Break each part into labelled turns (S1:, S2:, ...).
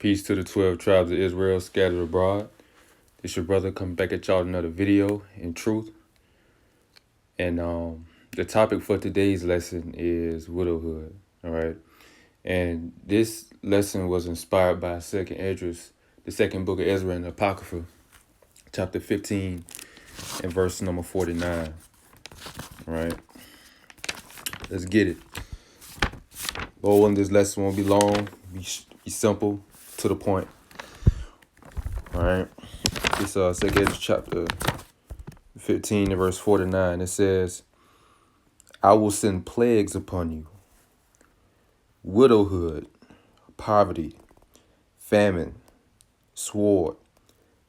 S1: Peace to the 12 tribes of Israel scattered abroad. It's your brother coming back at y'all with another video in truth. And the topic for today's lesson is widowhood. All right. And this lesson was inspired by Second Esdras, the second book of Ezra in the Apocrypha, chapter 15 and verse number 49. All right. Let's get it. Lord, this lesson won't be long, be simple, to the point. All right. It's Second Esdras chapter 15 and verse 49. It says, I will send plagues upon you, widowhood, poverty, famine, sword,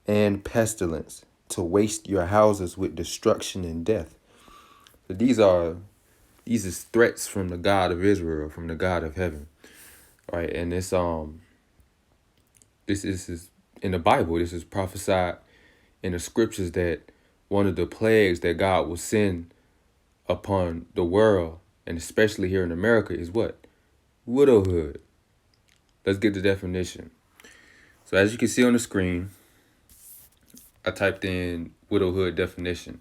S1: and pestilence, to waste your houses with destruction and death. So these is threats from the God of Israel, from the God of heaven. Right? And this is in the Bible. This is prophesied in the scriptures that one of the plagues that God will send upon the world, and especially here in America, is what? Widowhood. Let's get the definition. So as you can see on the screen, I typed in widowhood definition.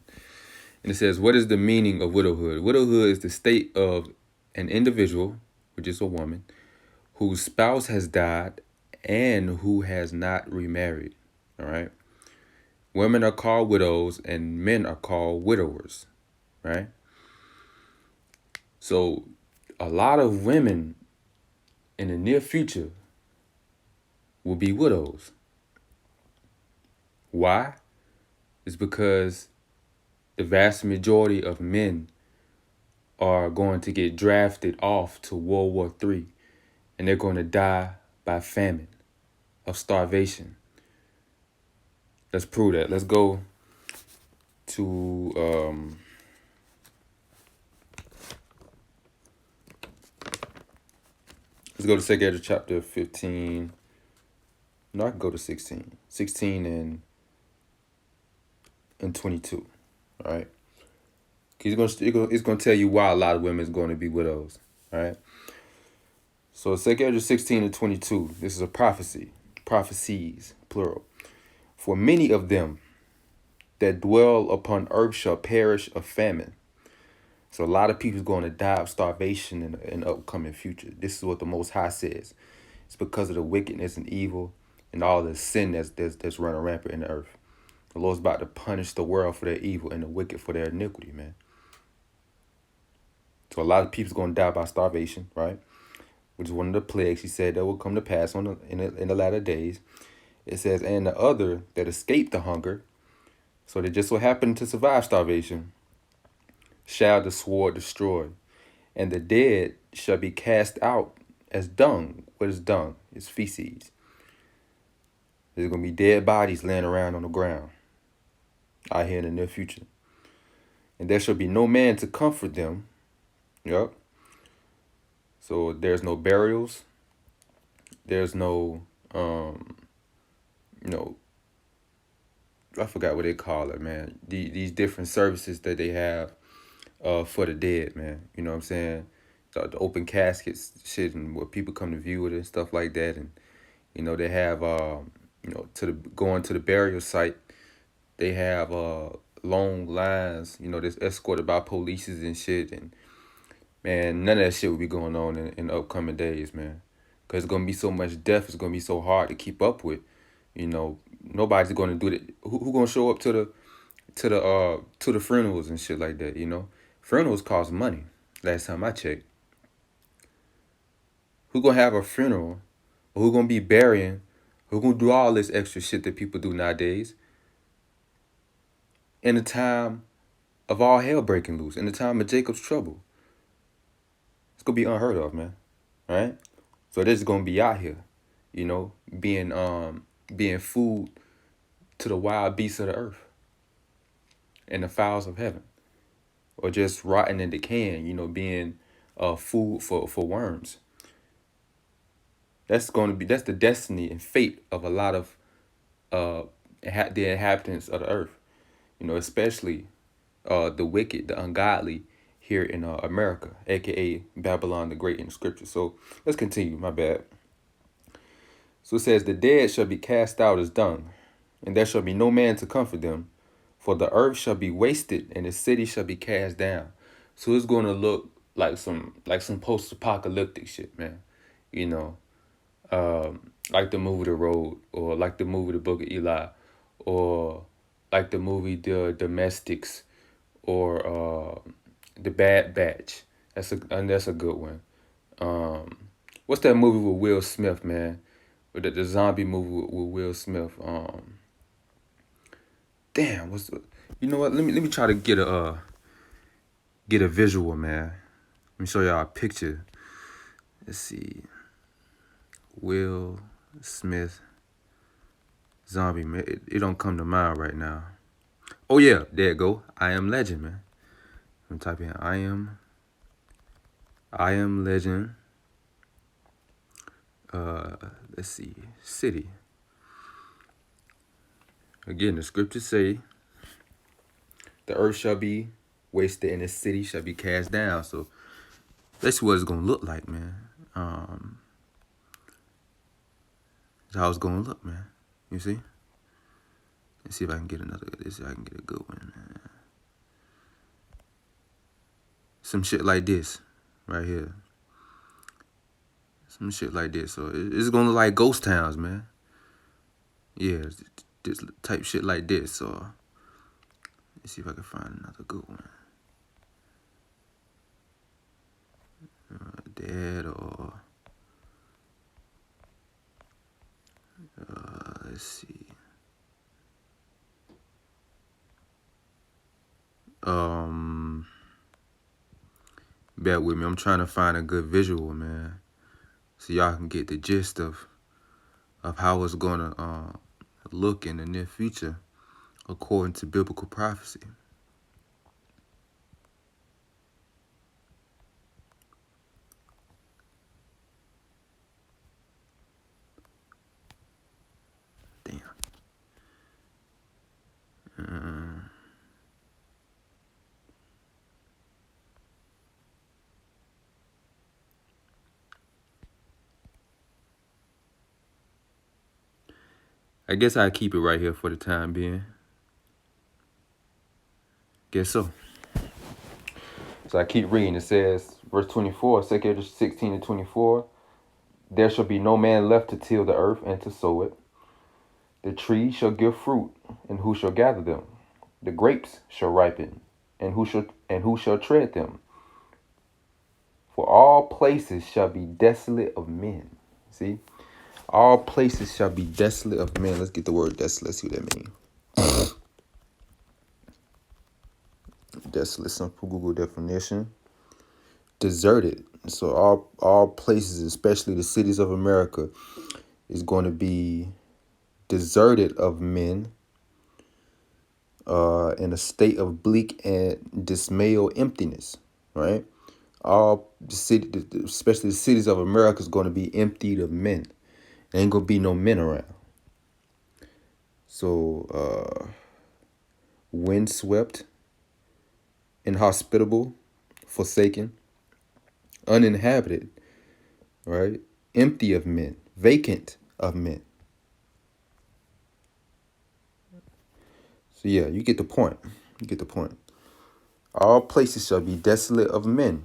S1: And it says, what is the meaning of widowhood? Widowhood is the state of an individual, which is a woman, whose spouse has died and who has not remarried. All right. Women are called widows and men are called widowers. Right. So a lot of women in the near future will be widows. Why? It's because the vast majority of men are going to get drafted off to World War III, and they're going to die by famine, of starvation. Let's prove that. Let's go to let's go to 2 Esdras chapter 15. No, I can go to 16. 16 and 22. All right. It's going to tell you why a lot of women is going to be widows. All right. So 2 Esdras 16 and 22. This is a prophecy. Prophecies, plural. For many of them that dwell upon earth shall perish of famine. So a lot of people is going to die of starvation in the upcoming future. This is what the Most High says. It's because of the wickedness and evil and all the sin that's running rampant in the earth. The Lord's about to punish the world for their evil and the wicked for their iniquity, man. So a lot of people's going to die by starvation, right? Which is one of the plagues he said that will come to pass in the latter days. It says, and the other that escaped the hunger, so they just so happened to survive starvation, shall the sword destroy, and the dead shall be cast out as dung. What is dung? It's feces. There's going to be dead bodies laying around on the ground out here in the near future. And there shall be no man to comfort them. Yep. So there's no burials. There's no, I forgot what they call it, man. These different services that they have for the dead, man. You know what I'm saying? The open caskets shit, and where people come to view it and stuff like that. And, they have, going to the burial site, they have long lines, that's escorted by police and shit. And, man, none of that shit will be going on in the upcoming days, man. Because it's going to be so much death. It's going to be so hard to keep up with. Nobody's going to do it. Who going to show up to the funerals and shit like that, Funerals cost money, last time I checked. Who going to have a funeral? Or who going to be burying? Who going to do all this extra shit that people do nowadays? In the time of all hell breaking loose, in the time of Jacob's trouble. It's going to be unheard of, man. All right? So they're just going to be out here, being food to the wild beasts of the earth and the fowls of heaven. Or just rotting and decaying, being food for worms. That's the destiny and fate of a lot of the inhabitants of the earth, especially the wicked, the ungodly here in America, aka Babylon the Great in the scripture. So let's continue. My bad. So it says, the dead shall be cast out as dung, and there shall be no man to comfort them, for the earth shall be wasted, and the city shall be cast down. So it's going to look like some post-apocalyptic shit, man. You know, like the movie The Road, or like the movie The Book of Eli, or like the movie The Domestics, or The Bad Batch. That's a good one. What's that movie with Will Smith, man? With the zombie movie with Will Smith. Damn, what's the? You know what? Let me try to get a visual, man. Let me show y'all a picture. Let's see. Will Smith zombie, man. It don't come to mind right now. Oh yeah, there it go. I Am Legend, man. I'm typing in I Am Legend. Let's see. City. Again, the scriptures say the earth shall be wasted and the city shall be cast down. So that's what it's gonna look like, man. That's how it's gonna look, man. You see? Let's see if I can get another. Let's see if I can get a good one, man. Some shit like this, right here. Some shit like this. So it's gonna look like ghost towns, man. Yeah, this type shit like this. So let's see if I can find another good one. Dead or let's see. Bear with me. I'm trying to find a good visual, man, so y'all can get the gist of how it's gonna look in the near future, according to biblical prophecy. Damn. I guess I'll keep it right here for the time being. Guess so. So I keep reading. It says, verse 24, 2 16 to 24, there shall be no man left to till the earth and to sow it. The trees shall give fruit, and who shall gather them? The grapes shall ripen, and who shall tread them? For all places shall be desolate of men. See? All places shall be desolate of men. Let's get the word desolate. Let's see what that means. Desolate, simple Google definition. Deserted. So all places, especially the cities of America, is going to be deserted of men, in a state of bleak and dismay or emptiness, right? All the city, especially the cities of America, is going to be emptied of men. There ain't gonna be no men around. So, windswept, inhospitable, forsaken, uninhabited, right? Empty of men, vacant of men. So yeah, you get the point. You get the point. All places shall be desolate of men,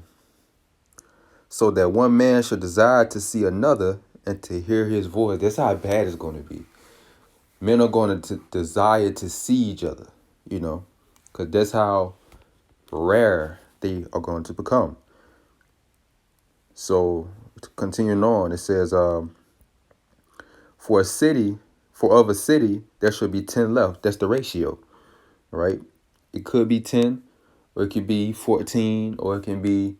S1: so that one man shall desire to see another and to hear his voice. That's how bad it's going to be. Men are going to desire to see each other, you know, because that's how rare they are going to become. So, continuing on, it says, for of a city, there should be 10 left. That's the ratio, right? It could be 10, or it could be 14, or it can be,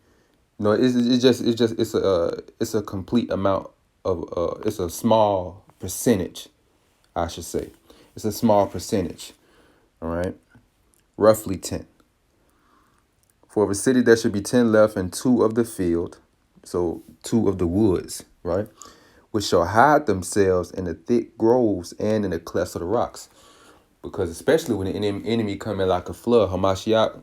S1: it's a complete amount of, it's a small percentage, I should say. It's a small percentage, all right? Roughly 10. For of a city, there should be 10 left, and 2 of the field, so 2 of the woods, right? Which shall hide themselves in the thick groves and in the clefts of the rocks. Because especially when the enemy come in like a flood, Hamashiach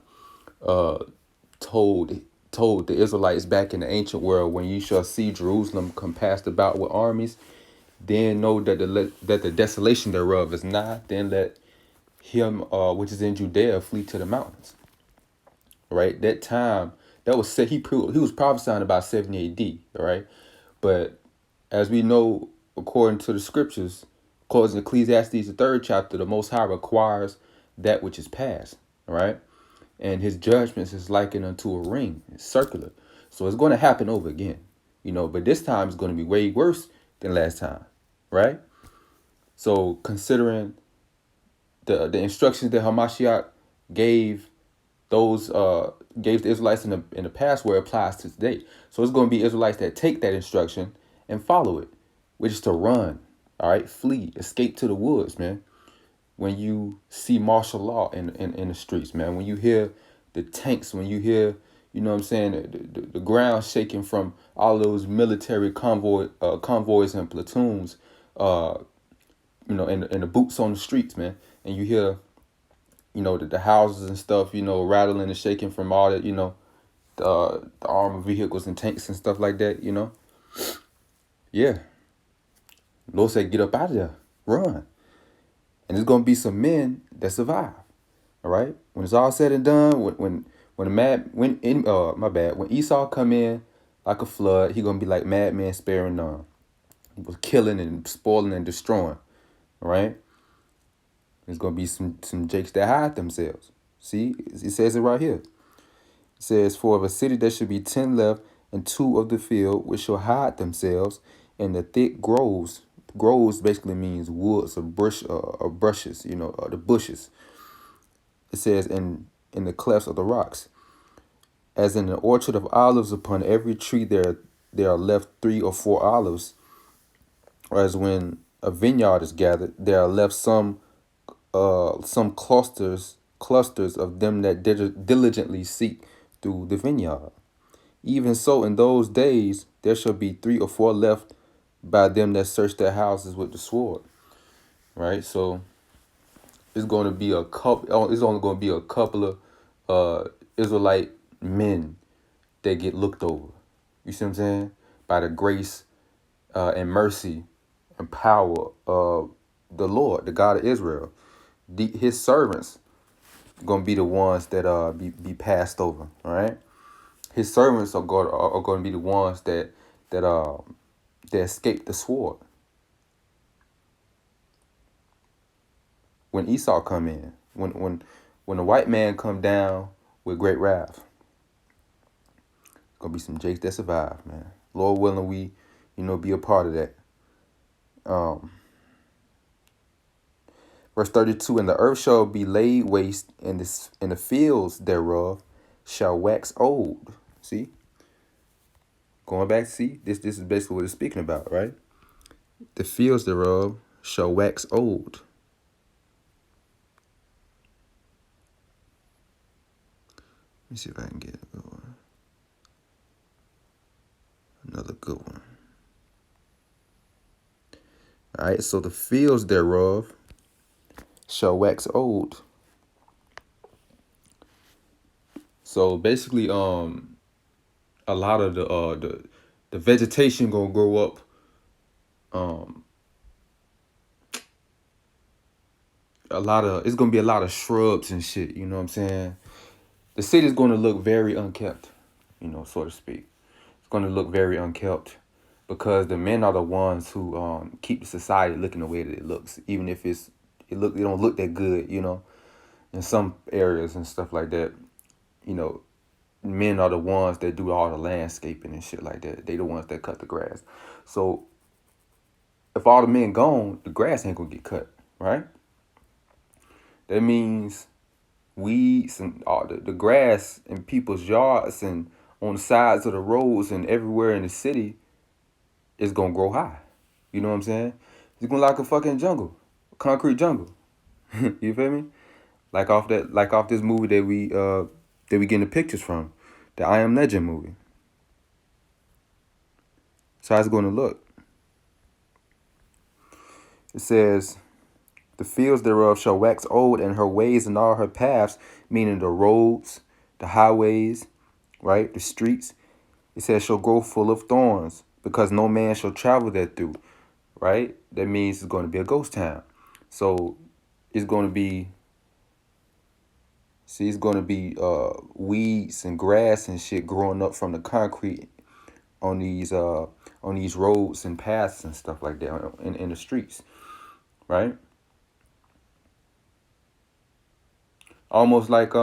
S1: told the Israelites back in the ancient world, when you shall see Jerusalem compassed about with armies, Then know that the desolation thereof is nigh. Then let him which is in Judea flee to the mountains. Right, that time that was said. He was prophesying about 70 A.D. Right, but as we know, according to the scriptures, according to Ecclesiastes, the 3rd chapter, the Most High requires that which is past. Right, and his judgments is likened unto a ring. It's circular, so it's going to happen over again. But this time it's going to be way worse than last time. Right. So considering the instructions that Hamashiach gave those gave the Israelites in the past where it applies to today. So it's going to be Israelites that take that instruction and follow it, which is to run, all right, flee, escape to the woods, man. When you see martial law in the streets, man, when you hear the tanks, when you hear, what I'm saying, the ground shaking from all those military convoys and platoons, and the boots on the streets, man, and you hear, the houses and stuff, rattling and shaking from all that, the armored vehicles and tanks and stuff like that, Yeah. Lord said, get up out of there, run. And there's gonna be some men that survive. All right. When it's all said and done, when Esau come in like a flood, he gonna be like madman sparing none. He was killing and spoiling and destroying. All right. There's gonna be some jakes that hide themselves. See, it says it right here. It says, for of a city there should be 10 left, and 2 of the field which shall hide themselves in the thick groves. Groves basically means woods or brushes, the bushes. It says in the clefts of the rocks. As in an orchard of olives, upon every tree there are left 3 or 4 olives. Or as when a vineyard is gathered, there are left some clusters of them that diligently seek through the vineyard. Even so, in those days there shall be 3 or 4 left by them that search their houses with the sword. Right, so it's going to be a couple. It's only going to be a couple of Israelite men that get looked over. You see what I'm saying? By the grace and mercy and power of the Lord, the God of Israel. His servants going to be the ones that be passed over. All right, his servants are going to be the ones that escape the sword. When Esau come in, when the white man come down with great wrath, gonna be some jakes that survive, man. Lord willing, we, be a part of that. Verse 32, and the earth shall be laid waste, and the fields thereof shall wax old. See? Going back, see? This is basically what it's speaking about, right? The fields thereof shall wax old. Let me see if I can get a good one. Another good one. All right, so the fields thereof shall wax old. So basically, a lot of the vegetation gonna grow up. It's gonna be a lot of shrubs and shit. You know what I'm saying? The city's gonna look very unkept, so to speak. It's gonna look very unkept because the men are the ones who keep the society looking the way that it looks, even if it don't look that good, in some areas and stuff like that. Men are the ones that do all the landscaping and shit like that. They the ones that cut the grass. So if all the men gone, the grass ain't gonna get cut, right? That means weeds and all the grass in people's yards and on the sides of the roads and everywhere in the city is gonna grow high. You know what I'm saying? It's gonna like a fucking jungle, concrete jungle. You feel me? Like off this movie that we getting the pictures from, the I Am Legend movie. So how it's gonna look. It says, the fields thereof shall wax old, and her ways and all her paths, meaning the roads, the highways, right, the streets. It says, shall grow full of thorns, because no man shall travel there through. right? That means it's going to be a ghost town. So it's going to be, see, it's going to be weeds and grass and shit growing up from the concrete on these roads and paths and stuff like that in the streets, right? Almost like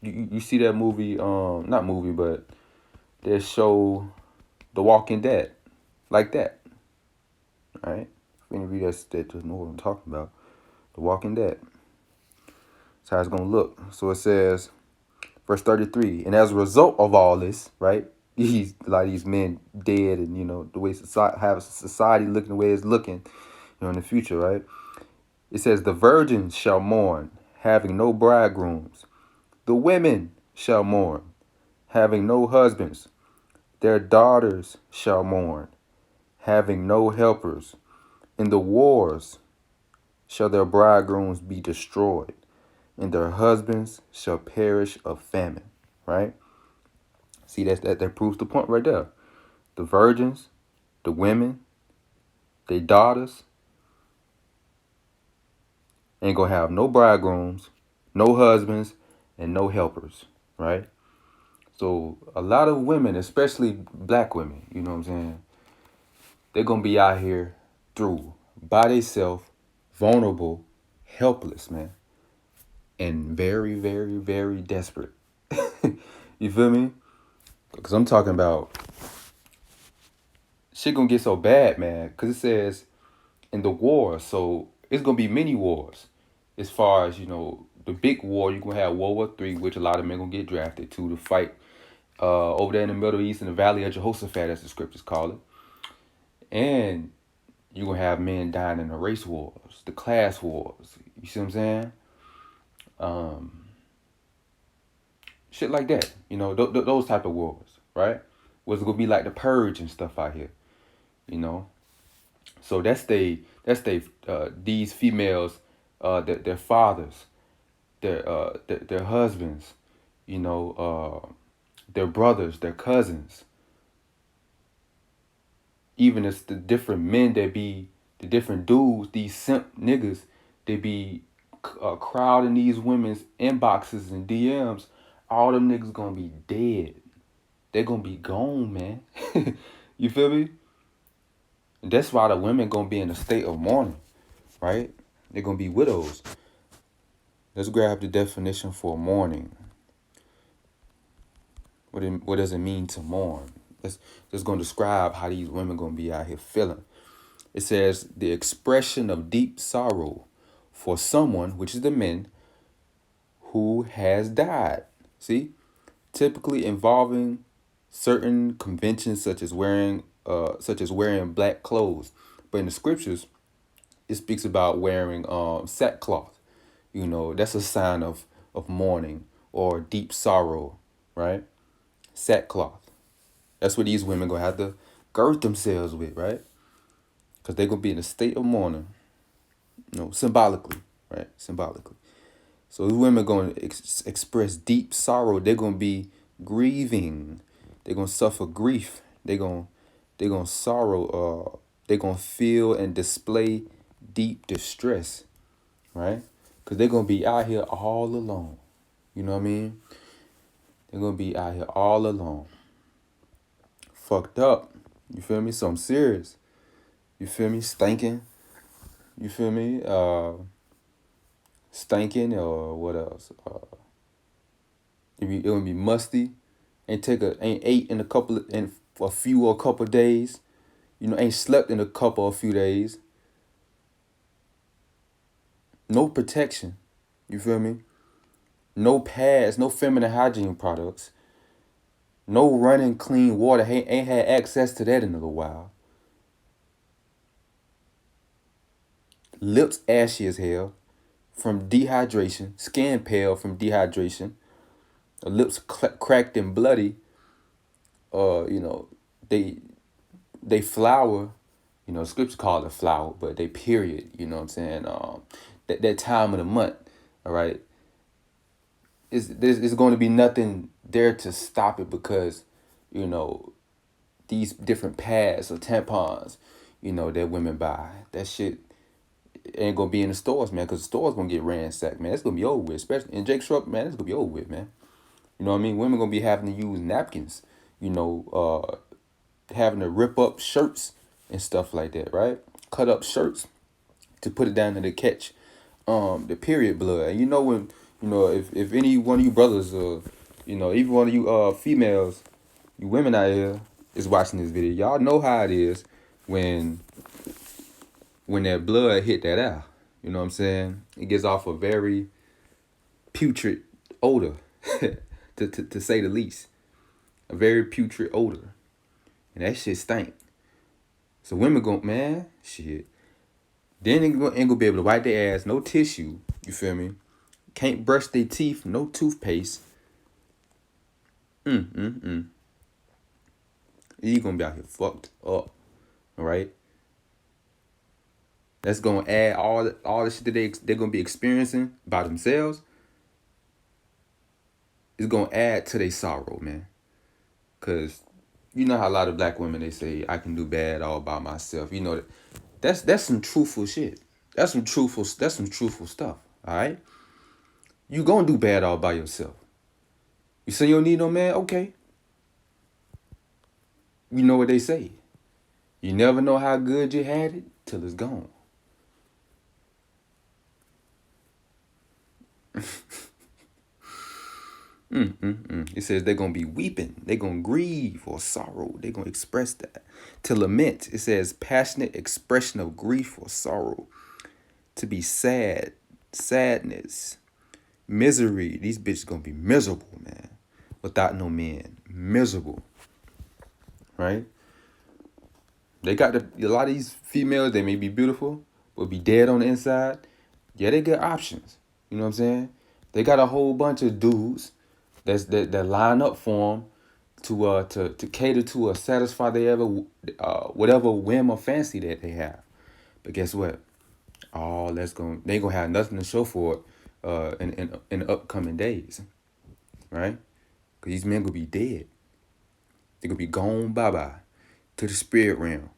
S1: you see that movie, not movie, but that show The Walking Dead, like that, right? If any of you that just know what I'm talking about, The Walking Dead. That's how it's gonna look. So it says, verse 33, and as a result of all this, right? A lot of these men dead, and the way society looking the way it's looking, in the future, right? It says, the virgins shall mourn, having no bridegrooms. The women shall mourn, having no husbands. Their daughters shall mourn, having no helpers. In the wars shall their bridegrooms be destroyed, and their husbands shall perish of famine. Right? See, that proves the point right there. The virgins, the women, their daughters ain't gonna have no bridegrooms, no husbands, and no helpers. Right? So a lot of women, especially black women, you know what I'm saying, they're gonna be out here through by themselves, vulnerable, helpless, man, and very, very, very desperate. You feel me? Because I'm talking about shit gonna get so bad, man. Because it says in the war, so it's gonna be many wars. As far as the big war, you're gonna have World War III, which a lot of men gonna get drafted to fight over there in the Middle East in the Valley of Jehoshaphat, as the scriptures call it. And you're going to have men dying in the race wars, the class wars. You see what I'm saying? Shit like that. Those type of wars, right? Was going to be like the purge and stuff out here, you know? So these females, their fathers, their husbands, their brothers, their cousins, even as the different men that be, the different dudes, these simp niggas, they be crowding these women's inboxes and DMs. All them niggas gonna be dead. They gonna be gone, man. You feel me? And that's why the women gonna be in a state of mourning, right? They're gonna be widows. Let's grab the definition for mourning. What does it mean to mourn? Let's gonna describe how these women gonna be out here feeling. It says the expression of deep sorrow for someone, which is the men, who has died. See, typically involving certain conventions such as wearing black clothes. But in the scriptures, it speaks about wearing sackcloth. That's a sign of mourning or deep sorrow, right? Sackcloth. That's what these women gonna have to gird themselves with, right? Because they're gonna be in a state of mourning, symbolically, right? Symbolically. So these women going to express deep sorrow. They're going to be grieving. They're going to suffer grief. They're going to sorrow. They're going to feel and display deep distress, right? Because they're going to be out here all alone. You know what I mean? They're going to be out here all alone. Fucked up. You feel me? So I'm serious. You feel me? Stinking. You feel me? Stinking or what else? It would be musty. Ain't ate in a couple days. Ain't slept in a few days. No protection. You feel me? No pads, no feminine hygiene products. No running clean water. Ain't had access to that in a little while. Lips ashy as hell from dehydration. Skin pale from dehydration. Lips cracked and bloody. They flower. Scripture call it flower, but they period. You know what I'm saying? That time of the month. All right. There's going to be nothing there to stop it because, these different pads or tampons, that women buy. That shit ain't gonna be in the stores, man, because the stores gonna get ransacked, man. It's gonna be over with, especially in Jake's truck, man. It's gonna be over with, man. You know what I mean? Women gonna be having to use napkins, having to rip up shirts and stuff like that, right? Cut up shirts to put it down to catch the period blood. And when if any one of you brothers even one of you females, you women out here is watching this video, y'all know how it is when that blood hit that eye. You know what I'm saying? It gives off a very putrid odor, to say the least. A very putrid odor. And that shit stank. So women go, man, shit. Then ain't gonna be able to wipe their ass, no tissue, you feel me? Can't brush their teeth, no toothpaste. You gonna be out here fucked up, alright? That's gonna add all the shit that they're gonna be experiencing by themselves. It's gonna add to their sorrow, man. Cause you know how a lot of black women, they say, I can do bad all by myself. You know that's some truthful shit. That's some truthful stuff. Alright? You gonna do bad all by yourself. You say you don't need no man? Okay. You know what they say. You never know how good you had it till it's gone. It says they're going to be weeping. They're going to grieve or sorrow. They're going to express that. To lament, it says passionate expression of grief or sorrow. To be sad, sadness, misery. These bitches going to be miserable, man. Without no men. Miserable. Right? They got a lot of these females, they may be beautiful, but be dead on the inside. Yeah, they get options. You know what I'm saying? They got a whole bunch of dudes that line up for them to cater to or satisfy their whatever whim or fancy that they have. But guess what? They gonna have nothing to show for it in the upcoming days, right? Cause these men gonna be dead. They gonna be gone bye to the spirit realm.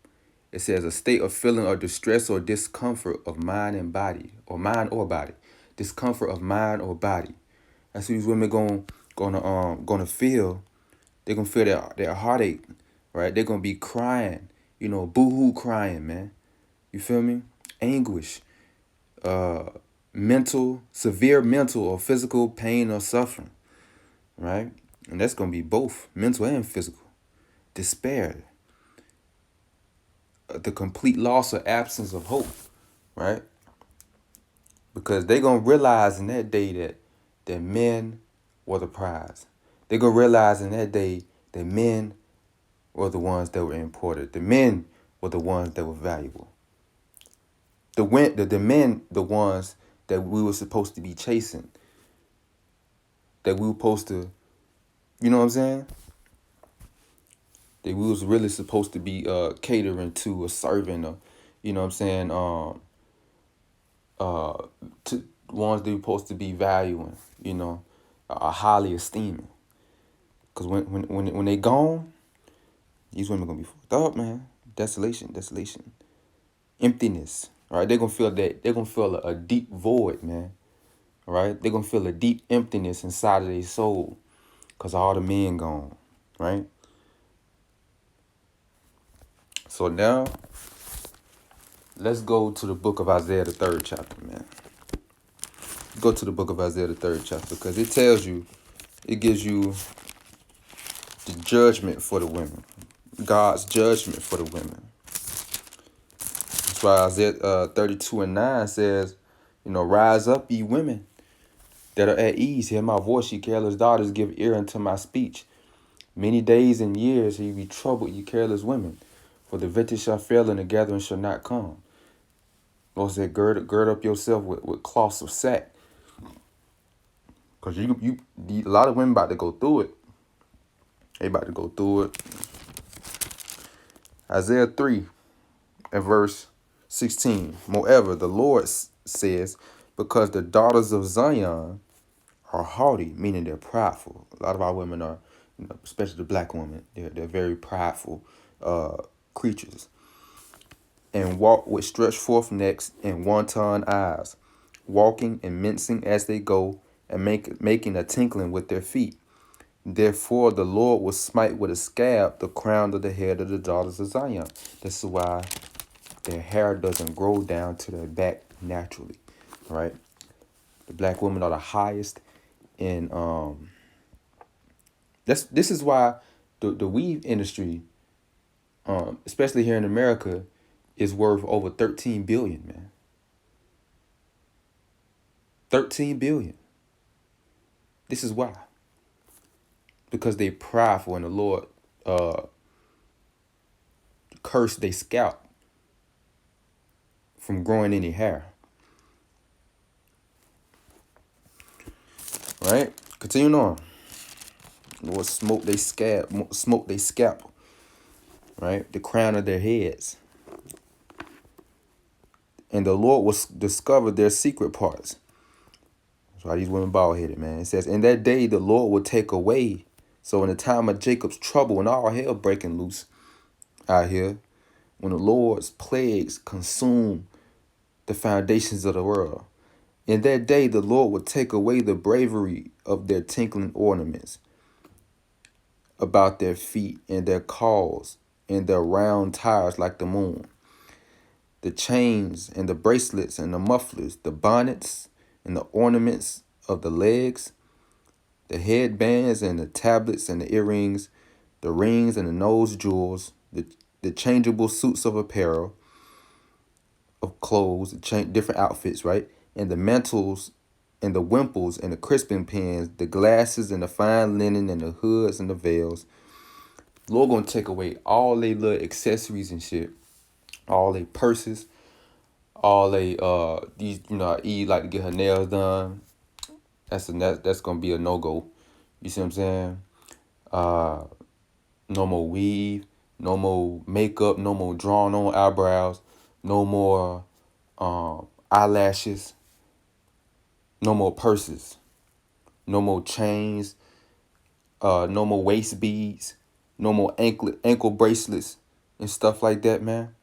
S1: It says a state of feeling of distress or discomfort of mind and body, or mind or body, discomfort of mind or body. That's what these women gonna feel. They're gonna feel their heartache, right? They're gonna be crying, boo-hoo crying, man. You feel me? Anguish, severe mental or physical pain or suffering, right? And that's gonna be both mental and physical. Despair, the complete loss or absence of hope, right? Because they're gonna realize in that day that men were the prize. They're gonna realize in that day that men were the ones that were important. The men were the ones that were valuable. The men, the ones that we were supposed to be chasing. That we were supposed to, you know what I'm saying? That we was really supposed to be catering to or serving, or, you know what I'm saying? To ones that we're supposed to be valuing, highly esteeming. Cause when they gone, these women gonna be fucked up, man. Desolation, emptiness. All right, they're gonna feel that. They're gonna feel a deep void, man. All right, they're gonna feel a deep emptiness inside of their soul, cause all the men gone, right? So now, let's go to the book of Isaiah, the 3rd chapter, man. Go to the book of Isaiah, the 3rd chapter, because it tells you, it gives you the judgment for the women. God's judgment for the women. That's why Isaiah 32:9 says, rise up, ye women that are at ease. Hear my voice, ye careless daughters, give ear unto my speech. Many days and years shall ye be troubled, ye careless women. For the vintage shall fail and the gathering shall not come. Lord said, gird up yourself with cloths of sack. Because a lot of women about to go through it. They about to go through it. Isaiah 3 and verse 16. Moreover, the Lord says, because the daughters of Zion are haughty, meaning they're prideful. A lot of our women are, especially the black women, they're very prideful creatures. and walk with stretched forth necks and wanton eyes, walking and mincing as they go, and making a tinkling with their feet. Therefore the Lord will smite with a scab the crown of the head of the daughters of Zion. This is why their hair doesn't grow down to their back naturally, right? The black women are the highest in this is why the weave industry, especially here in America, is worth over 13 billion, man. 13 billion. This is why. Because they prideful and the Lord cursed they scalp from growing any hair. Right? Continuing on. Lord smoke they scalp, right? The crown of their heads. And the Lord will discover their secret parts. That's why these women bald headed, man. It says, in that day the Lord will take away. So in the time of Jacob's trouble, when all hell breaking loose out here, when the Lord's plagues consume the foundations of the world, in that day the Lord will take away the bravery of their tinkling ornaments about their feet and their caws and their round tires like the moon, the chains and the bracelets and the mufflers, the bonnets and the ornaments of the legs, the headbands and the tablets and the earrings, the rings and the nose jewels, the changeable suits of apparel, of clothes, different outfits, right? And the mantles and the wimples and the crisping pins, the glasses and the fine linen and the hoods and the veils. Lord gonna take away all they little accessories and shit, all they purses, all they these, you know, Eve like to get her nails done. That's gonna be a no-go. You see what I'm saying? No more weave, no more makeup, no more drawn on eyebrows, no more eyelashes, no more purses, no more chains, no more waist beads, no more ankle bracelets and stuff like that, man.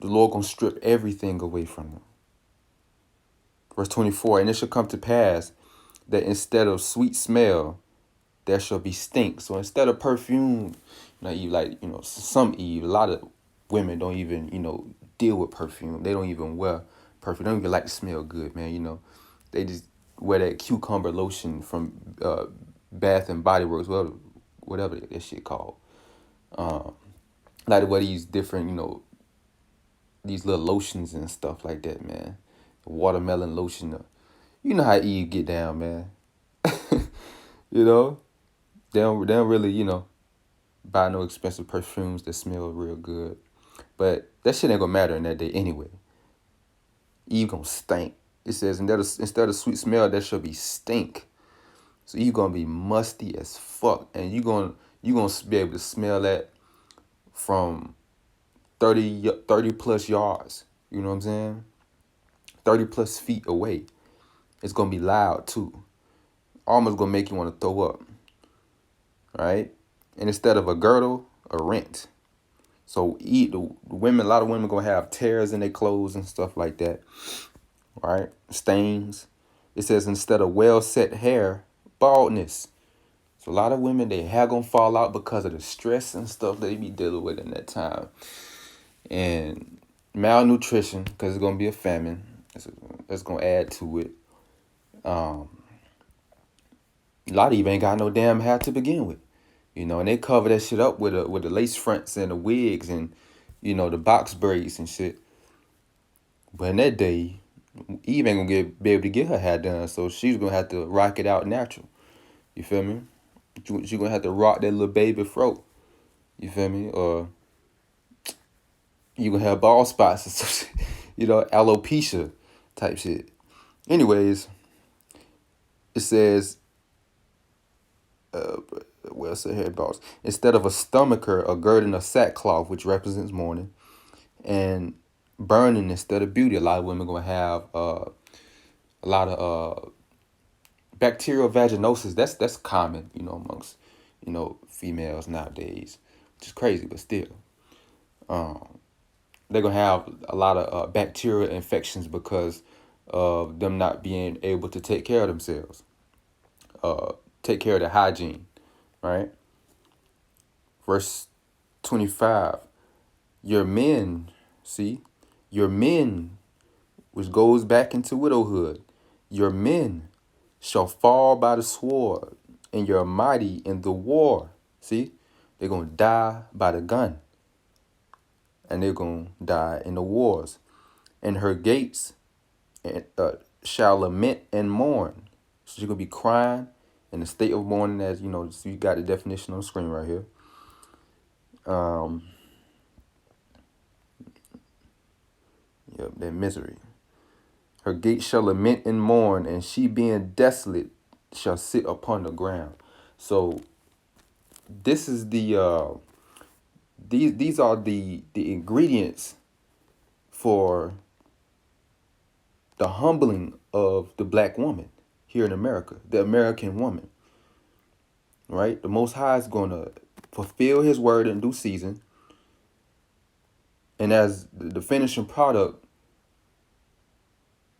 S1: The Lord gonna strip everything away from them. Verse 24, and it shall come to pass that instead of sweet smell, there shall be stink. So instead of perfume, some Eve, a lot of women don't even, deal with perfume. They don't even wear perfume. They don't even like to smell good, man. They just wear that cucumber lotion from Bath and Body Works, whatever that shit called. Like to wear these different, these little lotions and stuff like that, man. Watermelon lotion. You know how Eve get down, man. They don't really, buy no expensive perfumes that smell real good. But that shit ain't gonna matter in that day anyway. Eve gonna stink. It says instead of sweet smell, there shall be stink. So you gonna be musty as fuck, and you gonna be able to smell that from 30 plus yards. You know what I'm saying? 30 plus feet away. It's gonna be loud too. Almost gonna make you want to throw up. Right? And instead of a girdle, a rent. So a lot of women gonna have tears in their clothes and stuff like that. Right? Stains. It says instead of well set hair, baldness. So a lot of women, their hair gonna fall out because of the stress and stuff they be dealing with in that time. And malnutrition, because it's gonna be a famine. That's gonna add to it. A lot of you ain't got no damn hair to begin with. And they cover that shit up with the lace fronts and the wigs and, the box braids and shit. But in that day, Eve ain't gonna be able to get her hair done, so she's gonna have to rock it out natural. You feel me? She's gonna have to rock that little baby fro. You feel me? Or you gonna have bald spots or some shit, alopecia type shit. Anyways, it says, here, boss. Instead of a stomacher, a girding of sackcloth, which represents mourning, and burning instead of beauty. A lot of women gonna have a lot of bacterial vaginosis. That's common, amongst females nowadays. Just crazy, but still. They're going to have a lot of bacterial infections because of them not being able to take care of themselves, take care of their hygiene, right? Verse 25, your men, see, your men, which goes back into widowhood, your men shall fall by the sword, and your mighty in the war. See, they're going to die by the gun, and they're going to die in the wars. And her gates shall lament and mourn. So she's going to be crying in the state of mourning, as you know, so you got the definition on the screen right here. Yep, that misery. Her gates shall lament and mourn, and she being desolate shall sit upon the ground. So this is the these are the ingredients for the humbling of the black woman here in America, the American woman. Right? The Most High is going to fulfill his word in due season. And as the finishing product,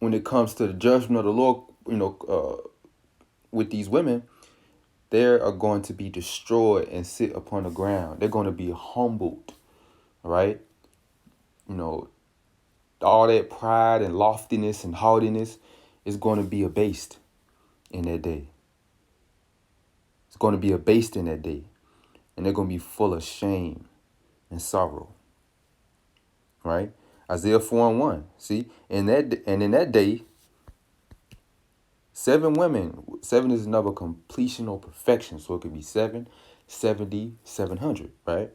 S1: when it comes to the judgment of the Lord, with these women, they are going to be destroyed and sit upon the ground. They're going to be humbled, right? All that pride and loftiness and haughtiness is going to be abased in that day. It's going to be abased in that day. And they're going to be full of shame and sorrow, right? Isaiah 4:1. See, in that day, 7 women. 7 is another completion or perfection, so it could be 7, 70, 700, right?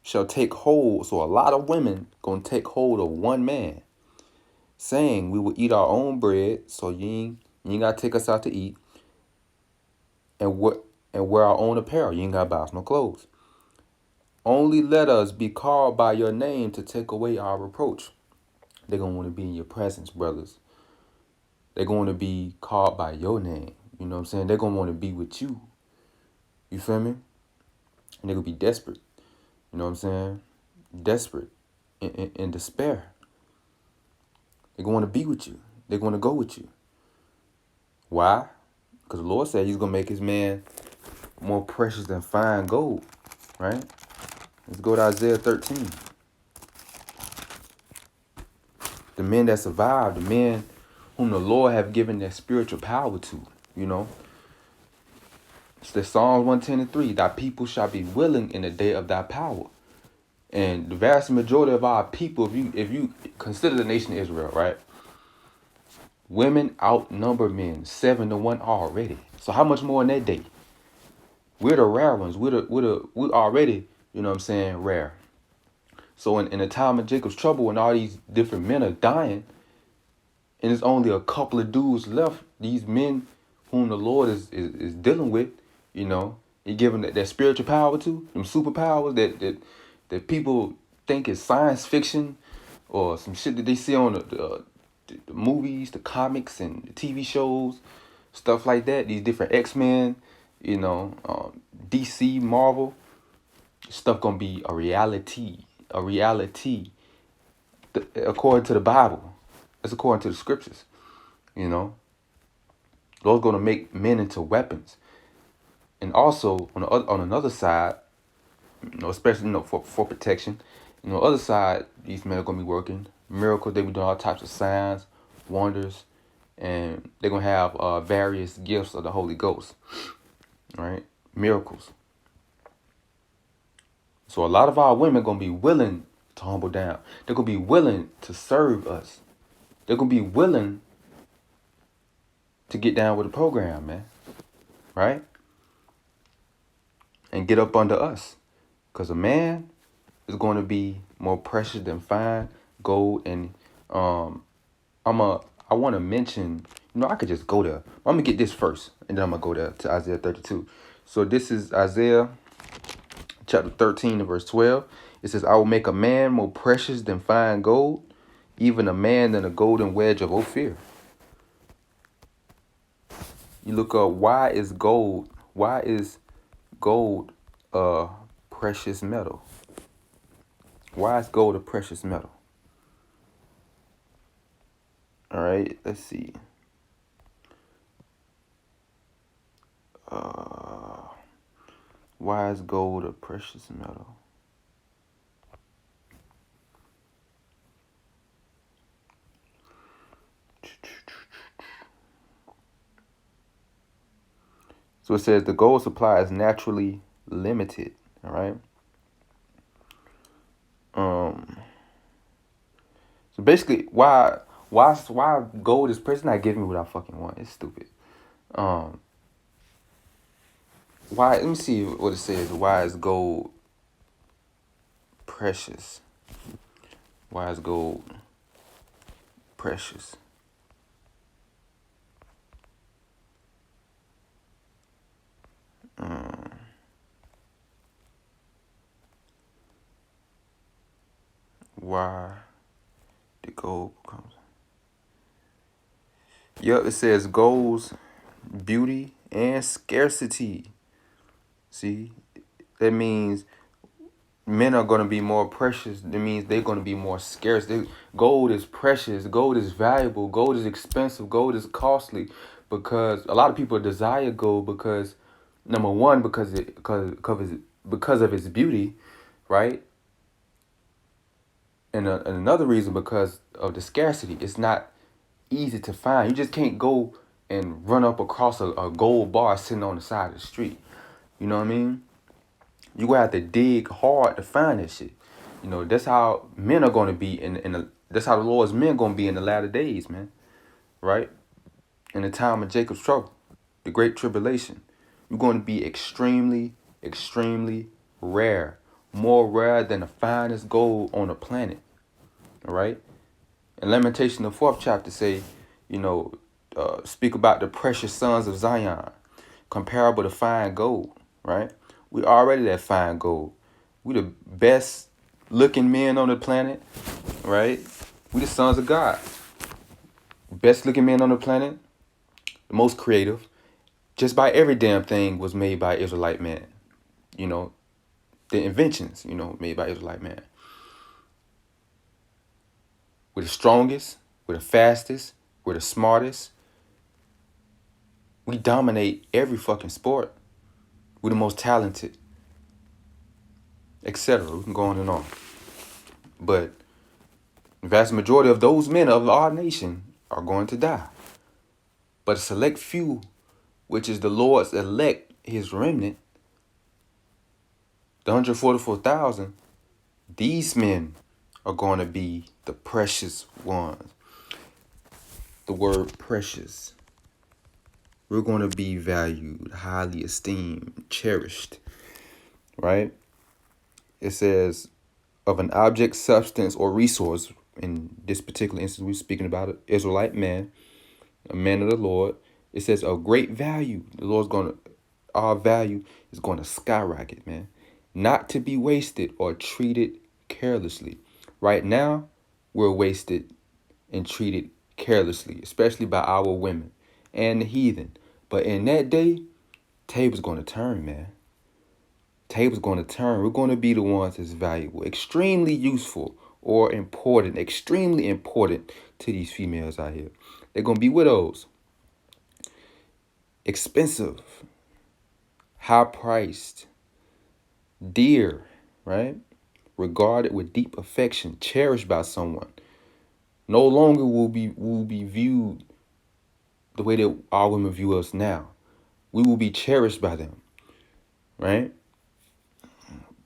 S1: Shall take hold. So a lot of women gonna take hold of one man, saying, "We will eat our own bread." So you ain't gotta take us out to eat, and wear our own apparel. You ain't gotta buy us no clothes. Only let us be called by your name to take away our reproach. They're going to want to be in your presence, brothers. They're going to be called by your name. You know what I'm saying? They're going to want to be with you. You feel me? And they're going to be desperate. You know what I'm saying? Desperate. In despair. They're going to be with you. They're going to go with you. Why? Because the Lord said he's going to make his man more precious than fine gold. Right? Let's go to Isaiah 13. The men that survived, the men whom the Lord have given their spiritual power to, It's the Psalms 110:3. Thy people shall be willing in the day of thy power. And the vast majority of our people, if you consider the nation of Israel, right? Women outnumber men 7-1 already. So how much more in that day? We're the rare ones. We're already, rare. So in the time of Jacob's trouble, when all these different men are dying, and there's only a couple of dudes left, these men whom the Lord is dealing with, he giving that spiritual power to, them superpowers that people think is science fiction or some shit that they see on the movies, the comics, and the TV shows, stuff like that. These different X-Men, DC, Marvel, stuff gonna be a reality, according to the Bible. It's according to the scriptures, Lord's gonna make men into weapons. And also on another side, especially for protection, other side, these men are gonna be working miracles. They be doing all types of signs, wonders, and they're gonna have various gifts of the Holy Ghost, right? Miracles. So a lot of our women gonna be willing to humble down. They're gonna be willing to serve us. They're gonna be willing to get down with the program, man, right? And get up under us, because a man is going to be more precious than fine gold. And I want to mention, I could just go there. I'm gonna get this first, and then I'm gonna go there to Isaiah 32. So this is Isaiah chapter 13 and verse 12. It says, "I will make a man more precious than fine gold, even a man than a golden wedge of Ophir." You look up, why is gold precious metal? Why is gold a precious metal? All right, let's see. Why is gold a precious metal? So it says the gold supply is naturally limited. All right. So basically, why gold is precious? Not giving me what I fucking want. It's stupid. Why? Let me see what it says. Why is gold precious? Why is gold precious? Why did gold become? Yep, it says gold's beauty and scarcity. See, that means men are going to be more precious. That means they're going to be more scarce. Gold is precious. Gold is valuable. Gold is expensive. Gold is costly because a lot of people desire gold because, number one, because of its beauty, right? And another reason because of the scarcity. It's not easy to find. You just can't go and run up across a gold bar sitting on the side of the street. You know what I mean? You gonna have to dig hard to find that shit. You know, that's how men are gonna be that's how the Lord's men gonna be in the latter days, man. Right? In the time of Jacob's trouble, the great tribulation. You're gonna be extremely, extremely rare. More rare than the finest gold on the planet. All right? In Lamentation, the 4th chapter say, speak about the precious sons of Zion, comparable to fine gold, right? We already that fine gold. We the best looking men on the planet, right? We the sons of God. Best looking men on the planet, the most creative. Just by every damn thing was made by Israelite man. You know, the inventions, made by Israelite man. We're the strongest, we're the fastest, we're the smartest. We dominate every fucking sport. We're the most talented, etc. We can go on and on. But the vast majority of those men of our nation are going to die. But a select few, which is the Lord's elect, his remnant, the 144,000, these men are going to be the precious ones. The word precious. We're going to be valued, highly esteemed, cherished, right? It says of an object, substance, or resource. In this particular instance, we're speaking about an Israelite man, a man of the Lord. It says of great value. Our value is going to skyrocket, man. Not to be wasted or treated carelessly. Right now, we're wasted and treated carelessly, especially by our women and the heathen. But in that day, tables going to turn, man. Tables going to turn. We're going to be the ones that's valuable, extremely useful or important, extremely important to these females out here. They're going to be widows. Expensive, high priced, dear, right? Regarded with deep affection, cherished by someone. No longer will be viewed the way that our women view us now. We will be cherished by them, right?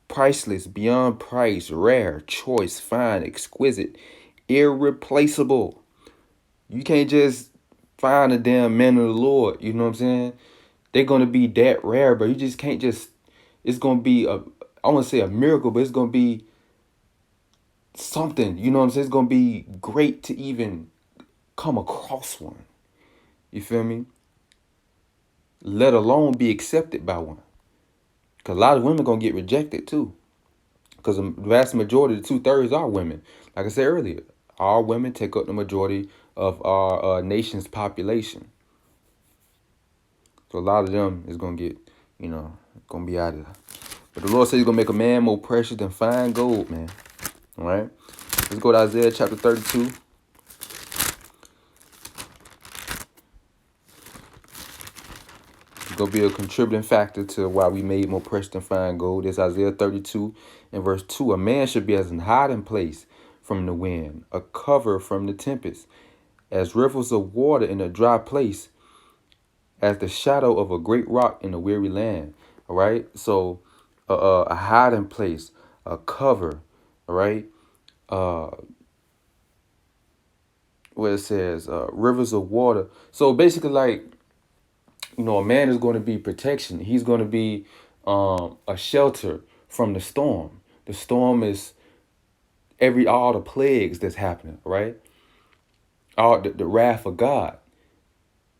S1: Priceless, beyond price, rare, choice, fine, exquisite, irreplaceable. You can't just find a damn man of the Lord, you know what I'm saying? They're going to be that rare, but you just can't it's going to be I want to say a miracle, but it's going to be something, you know what I'm saying? It's going to be great to even come across one. You feel me? Let alone be accepted by one. Because a lot of women going to get rejected too. Because the vast majority, the 2/3 are women. Like I said earlier, our women take up the majority of our nation's population. So a lot of them is going to get, going to be out of But the Lord said he's going to make a man more precious than fine gold, man. All right? Let's go to Isaiah chapter 32. It's going to be a contributing factor to why we made more precious than fine gold. It's Isaiah 32 and verse 2. A man should be as an hiding place from the wind, a cover from the tempest, as rivers of water in a dry place, as the shadow of a great rock in a weary land. All right? So a hiding place, a cover, all right? Where it says rivers of water. So basically, like, a man is going to be protection. He's going to be a shelter from the storm. The storm is all the plagues that's happening, right? All the wrath of God.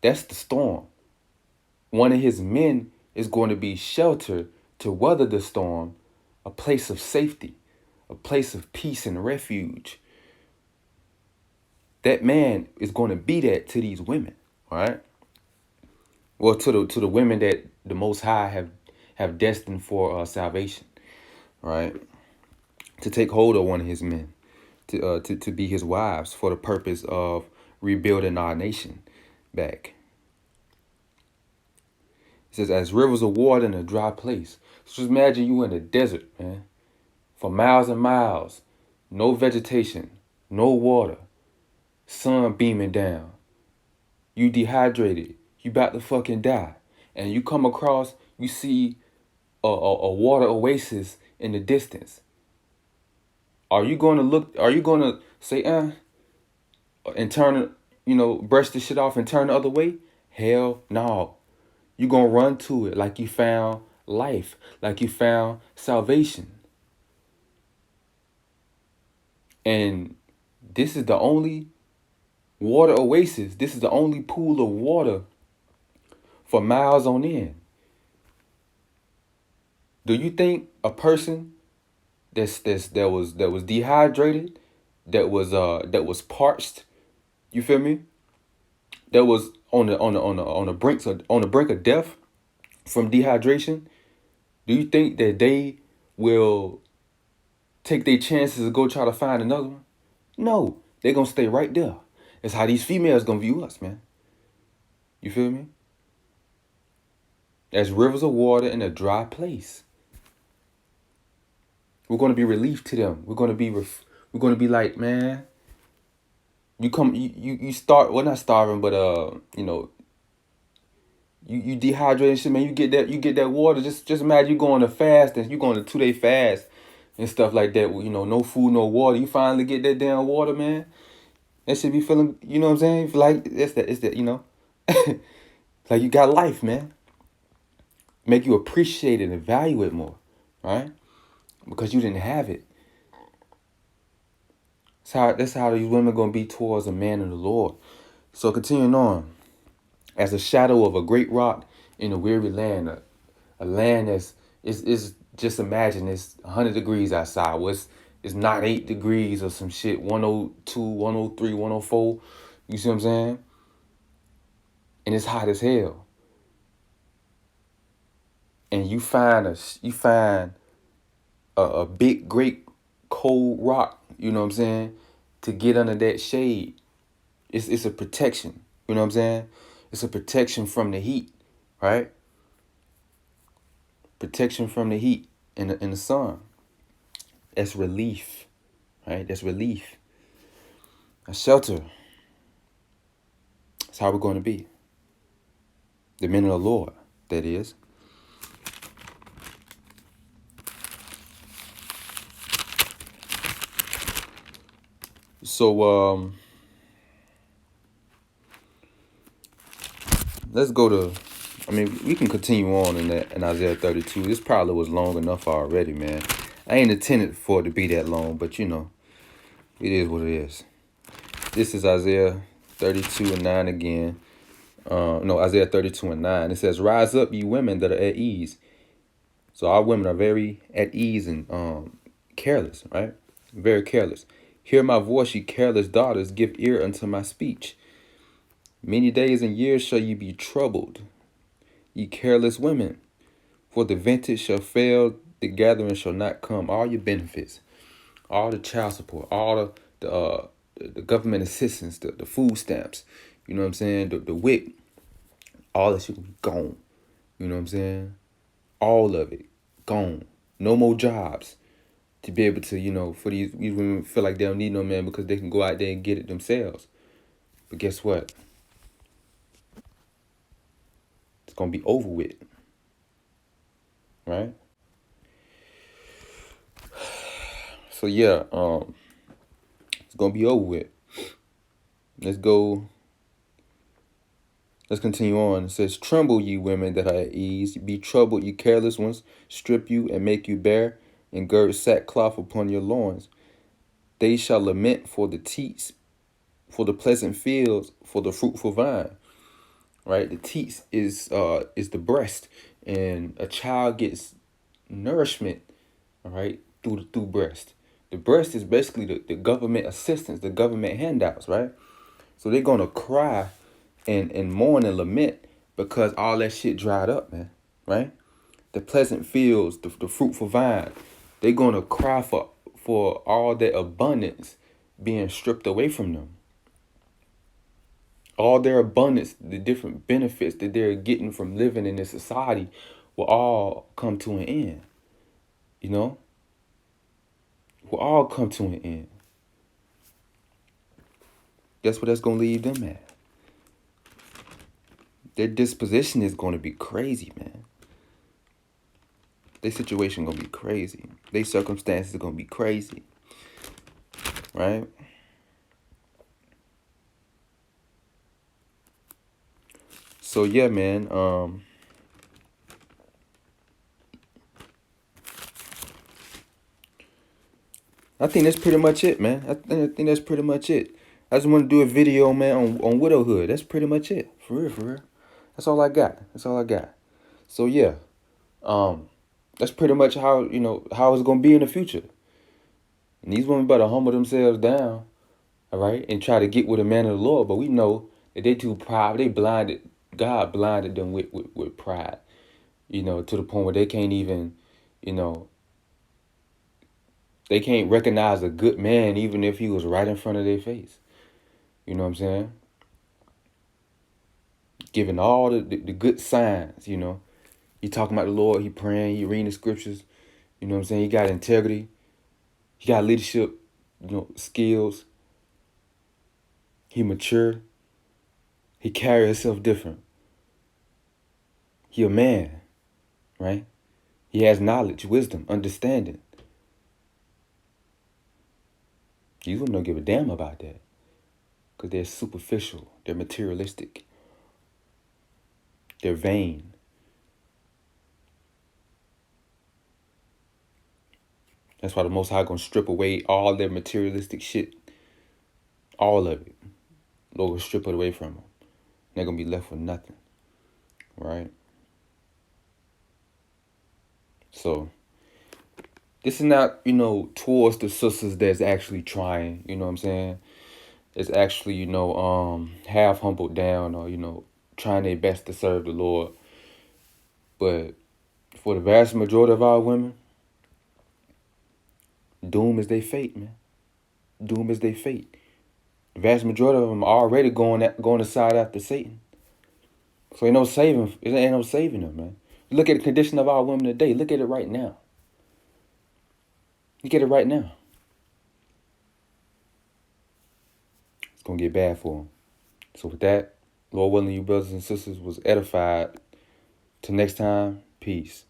S1: That's the storm. One of his men is going to be shelter to weather the storm, a place of safety, a place of peace and refuge. That man is going to be that to these women, all right? Well, to the women that the Most High have destined for salvation, right? To take hold of one of his men, to be his wives for the purpose of rebuilding our nation back. It says, as rivers of water in a dry place. So just imagine you in the desert, man, for miles and miles, no vegetation, no water, sun beaming down. You dehydrated. You about to fucking die. And you come across, you see a water oasis in the distance. Are you going to say, and turn, brush the shit off and turn the other way? Hell no. You're going to run to it like you found life, like you found salvation. And this is the only water oasis. This is the only pool of water for miles on end. Do you think a person that was dehydrated, that was parched, you feel me? That was on the brink of death from dehydration, do you think that they will take their chances to go try to find another one? No, they're gonna stay right there. That's how these females gonna view us, man. You feel me? As rivers of water in a dry place. We're gonna be relief to them. We're gonna be like, man, you start, well, not starving, but you dehydrate and shit, man. You get that water. Just imagine you going to fast and you going to 2-day fast and stuff like that. No food, no water. You finally get that damn water, man. That should be feeling, you know what I'm saying? Like it's that, like you got life, man. Make you appreciate it and value it more, right? Because you didn't have it. That's how these women gonna be towards a man of the Lord. So continuing on, as a shadow of a great rock in a weary land, a land that's is just imagine it's 100 degrees outside. It's not 8 degrees or some shit, 102, 103, 104. You see what I'm saying? And it's hot as hell. And you find a big, great cold rock, you know what I'm saying, to get under that shade. It's a protection, you know what I'm saying? It's a protection from the heat, right? Protection from the heat in the sun. That's relief, right? That's relief. A shelter. That's how we're going to be. The men of the Lord, that is. So let's go to, we can continue on in Isaiah 32. This probably was long enough already, man. I ain't intended for it to be that long, but it is what it is. This is Isaiah 32 and 9 again. Isaiah 32 and 9. It says, rise up, ye women that are at ease. So our women are very at ease and careless, right? Very careless. Hear my voice, ye careless daughters, give ear unto my speech. Many days and years shall ye be troubled, ye careless women, for the vintage shall fail the gathering shall not come. All your benefits, all the child support, all the government assistance, the food stamps, you know what I'm saying, the WIC, all that shit gonna be gone. You know what I'm saying? All of it gone. No more jobs to be able to, for these women feel like they don't need no man because they can go out there and get it themselves. But guess what? It's gonna be over with, right? So yeah, it's gonna be over with. Let's go. Let's continue on. It says, "Tremble, ye women that are at ease. Be troubled, ye careless ones. Strip you and make you bare, and gird sackcloth upon your loins. They shall lament for the teats, for the pleasant fields, for the fruitful vine." Right? The teats is the breast, and a child gets nourishment, all right, through breast. The breast is basically the government assistance, the government handouts, right? So they're gonna cry and mourn and lament because all that shit dried up, man, right? The pleasant fields, the fruitful vine, they're gonna cry for all that abundance being stripped away from them. All their abundance, the different benefits that they're getting from living in this society will all come to an end. You know? Will all come to an end. Guess what that's going to leave them at? Their disposition is going to be crazy, man. Their situation going to be crazy. Their circumstances are going to be crazy. Right? So yeah, man. I think that's pretty much it, man. I think that's pretty much it. I just want to do a video, man, on widowhood. That's pretty much it. For real, for real. That's all I got. That's all I got. So yeah. That's pretty much how it's gonna be in the future. And these women better humble themselves down, all right, and try to get with a man of the Lord. But we know that they too proud. They blinded. God blinded them with pride, to the point where they can't even, they can't recognize a good man even if he was right in front of their face. You know what I'm saying? Giving all the good signs, He talking about the Lord, he praying, he reading the scriptures, you know what I'm saying? He got integrity, he got leadership, skills, he mature, he carry himself different. He a man, right? He has knowledge, wisdom, understanding. These women don't give a damn about that because they're superficial, they're materialistic, they're vain. That's why the Most High gonna strip away all their materialistic shit, all of it. Lord will strip it away from them. They're gonna be left with nothing, right? So this is not, towards the sisters that's actually trying, you know what I'm saying? It's actually, half humbled down or, trying their best to serve the Lord. But for the vast majority of our women, doom is their fate, man. Doom is their fate. The vast majority of them are already going aside after Satan. So ain't no saving them, man. Look at the condition of our women today. Look at it right now. Look at it right now. It's going to get bad for them. So with that, Lord willing, you brothers and sisters was edified. Till next time, peace.